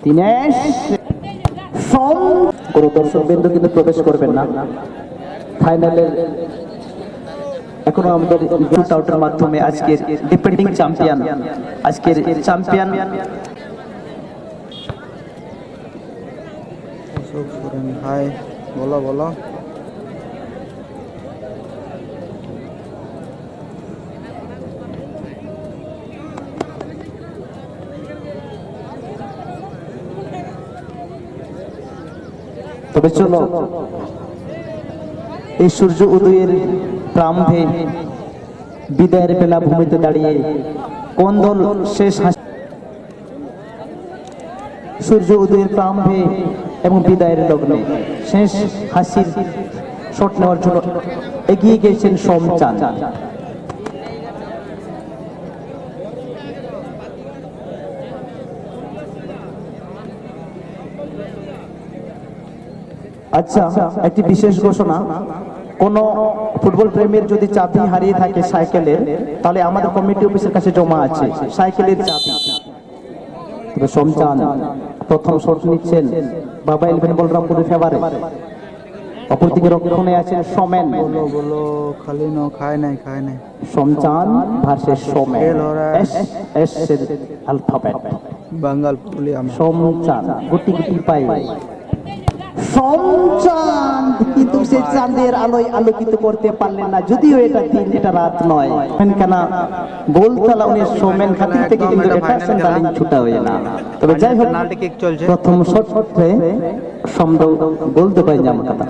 দীনেশ কোনো দর্শক বিন্দু কিন্তু প্রবেশ করবেন না ফাইনালের। এখনো আমাদের শুট আউটের মাধ্যমে আজকের ডিফেন্ডিং চ্যাম্পিয়ন, আজকের চ্যাম্পিয়ন হাই বলো বলো। তবে চলো এই সূর্য উদয়ের প্রারম্ভে বিদায়ের বেলা ভূমিতে দাঁড়িয়ে কোন দল শেষ সূর্য উদয়ের প্রারম্ভে এবং বিদায়ের লগ্নে শেষ হাসির শট নেওয়ার জন্য এগিয়ে গিয়েছেন সোমচাঁদ। আচ্ছা, একটি বিশেষ ঘোষণা, কোন ফুটবল প্রেমীর যদি চাবি হারিয়ে থাকে সাইকেলের, তাহলে আমাদের কমিটি অফিসের কাছে জমা আছে সাইকেলের চাবি। তবে সোমচাঁদ প্রথম শট নিচ্ছেন বাবা ইলেভেন বলরামপুরের ফেভারে। অপরদিকে রক্ষণে আছেন সোমেন। বলো খালি নো খায় নাই Somchand versus Somen, S S এর অ্যালফাবেট বাঙ্গাল পুলিয়া। সোমচাঁদ গুটি গুটি পাই সোমচাঁদ, কিন্তু সে চাঁদের আলোয় আলোকিত করতে পারলেন না। যদিও এটা দিন, এটা রাত নয়। কেন গোলতলা উনি সোমেন খাতির থেকে কিন্তু এটা সেন্টারিং ছুটা হয়ে না। তবে যাই হোক, প্রথম শটে সমদ গোল তো পাই জামা কথা।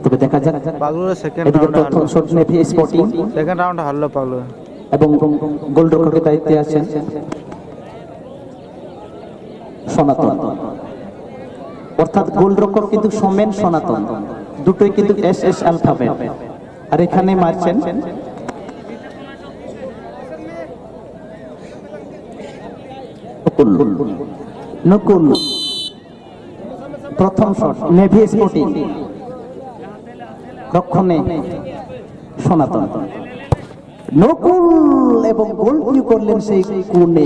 তবে দেখা যাক পাগলুর সেকেন্ড এদিকে রাউন্ড প্রথম shot navy sporting, second round হারলো পাগলু এবং গোলরক্ষকের দায়িত্বে আছেন সনাতন। অর্থাৎ গোলরক্ষক কিন্তু সোমেন সনাতন, দুটোই কিন্তু এস এস অ্যালফাবেট। আর এখানে মারছেন নকুল। প্রথম শট নেভি স্পোর্টিং, রক্ষণে সনাতন। নকুল এবং গোলটি করলেন সেই কোণে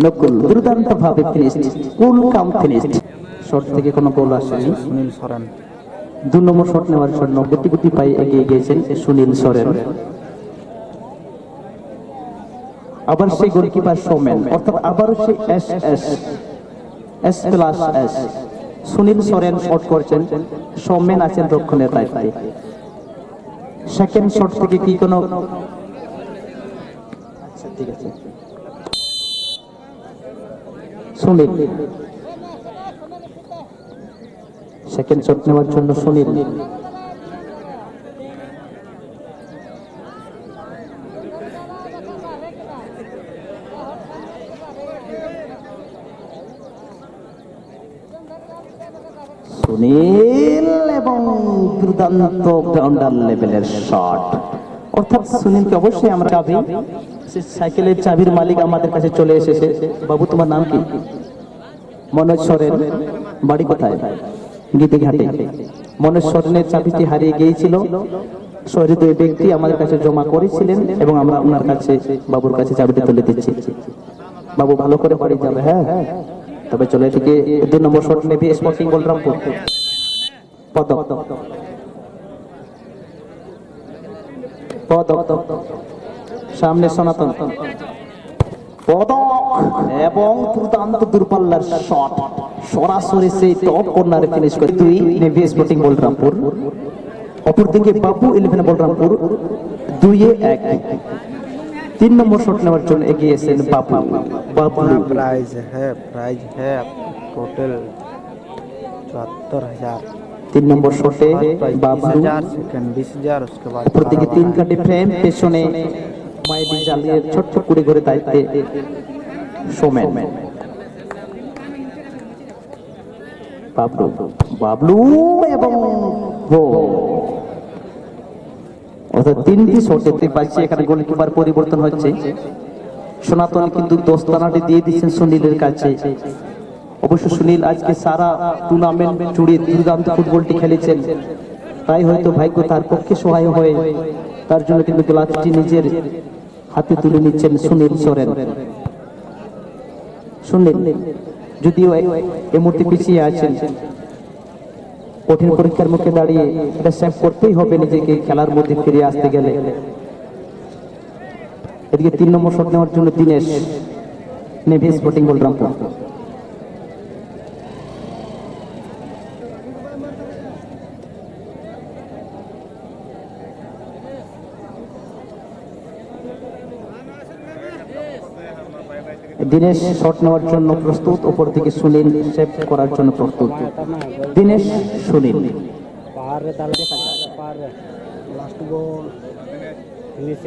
নকুল, দুর্দান্ত ভাবে ফিনিশড, কুল কাম ফিনিশড। শট থেকে কোনো গোল আসেনি। সুনীল সরেন 2 নম্বর শট নেওয়ার জন্য গুটি গুটি পাই এগিয়ে গিয়েছেন সুনীল সরেন। আবার সেই গোলকিপার সোমেন, অর্থাৎ আবার সেই S S S plus S. Sunil Soren shot করছেন, সোমেন আছেন রক্ষণের দায়িত্বে। সেকেন্ড শট থেকে কি কোনো ঠিক আছে সুনীল, সেকেন্ড শট নেওয়ার জন্য সুনীল। সুনীল এবং দুর্দান্ত গ্রাউন্ডার লেভেলের শট। অর্থাৎ সুনীলকে অবশ্যই আমরা চাবি, সাইকেলের চাবির মালিক আমাদের কাছে চলে এসেছে। বাবু তোমার নাম কি? মনোজ সরেন, বাড়ি কোথায়? গীতিঘাটে। মনোজ সরেনের চাবিটি হারিয়ে গিয়েছিল, সহৃদয় ব্যক্তি আমাদের কাছে জমা করেছিলেন এবং আমরা ওনার কাছে বাবুর কাছে চাবিটি তুলে দিচ্ছি। বাবু ভালো করে বাড়ি যাবে। হ্যাঁ, তবে চলে এদিকে 2 নম্বর শট নেভি স্পোর্টিং বলরামপুর। পদক সামনে সনাতন, পদক এবং দুর্দান্ত দূরপাল্লার শট সরাসরি সেই টপ কর্নারে ফিনিশ করে 2 নেভি স্পোর্টিং বলরামপুর। অপরদিকে বাবু ইলেভেন বলরামপুর 2-1। 3 নম্বর শট নেওয়ার জন্য এগিয়েছেন বাবু। प्राइज है टोटल 74,000। 3 নম্বর শটে বাবলু, 20,000 उसके बाद প্রত্যেকে 3 কাটি ফ্রেম, পেছনে মাইদি জালিয়ের ছোট্ট কুড়ি ঘরে দায়িত্বে সোমেন। বাবলু এবং অর্থাৎ 3টি শট দেখতে পাচ্ছি। এখানে গোলকিপার পরিবর্তন হচ্ছে। সনাতন কিন্তু দোস্তানাটি দিয়ে দিচ্ছেন সুনীলের কাছে। অবশ্য সুনীল আজকে সারা টুর্নামেন্ট জুড়ে দুর্দান্ত ফুটবলটি খেলেছেন, তাই হয়তো ভাগ্য তার পক্ষে সহায় হয়ে তার জন্য কিন্তু গ্লাভসটি নিজের হাতে তুলে নিচ্ছেন সুনীল সোরেন। সুনীল যদিও এই মুহূর্তে পিছিয়ে আছেন, কঠিন পরীক্ষার মুখে দাঁড়িয়ে এটা সেভ করতেই হবে নিজেকে খেলার মধ্যে ফিরে আসতে গেলে। এদিকে 3 নম্বর শট নেওয়ার জন্য Dinesh, navy sporting Balrampur. Dinesh shot নেওয়ার জন্য প্রস্তুত, উপর থেকে সুনীল সেভ করার জন্য প্রস্তুত। দিনেশ, সুনীল।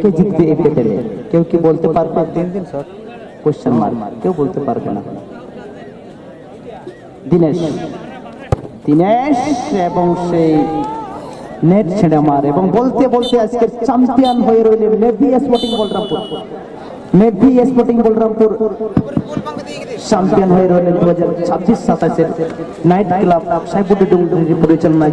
কে জিতবে এই ব্যাপারে কেউ কি বলতে পারবে? 3 শট কোশ্চেন মার্ক, কেউ বলতে পারবে না। দিনেশ, দিনেশ এবং সেই নেট ছেড়ে মার, এবং বলতে বলতে আজকের চ্যাম্পিয়ন হয়ে রইলেন navy sporting Balrampur. Navy sporting Balrampur champion হয়ে রইলেন 2026-27 নাইট ক্লাব সাইবুদ্দিন পরিচালনায়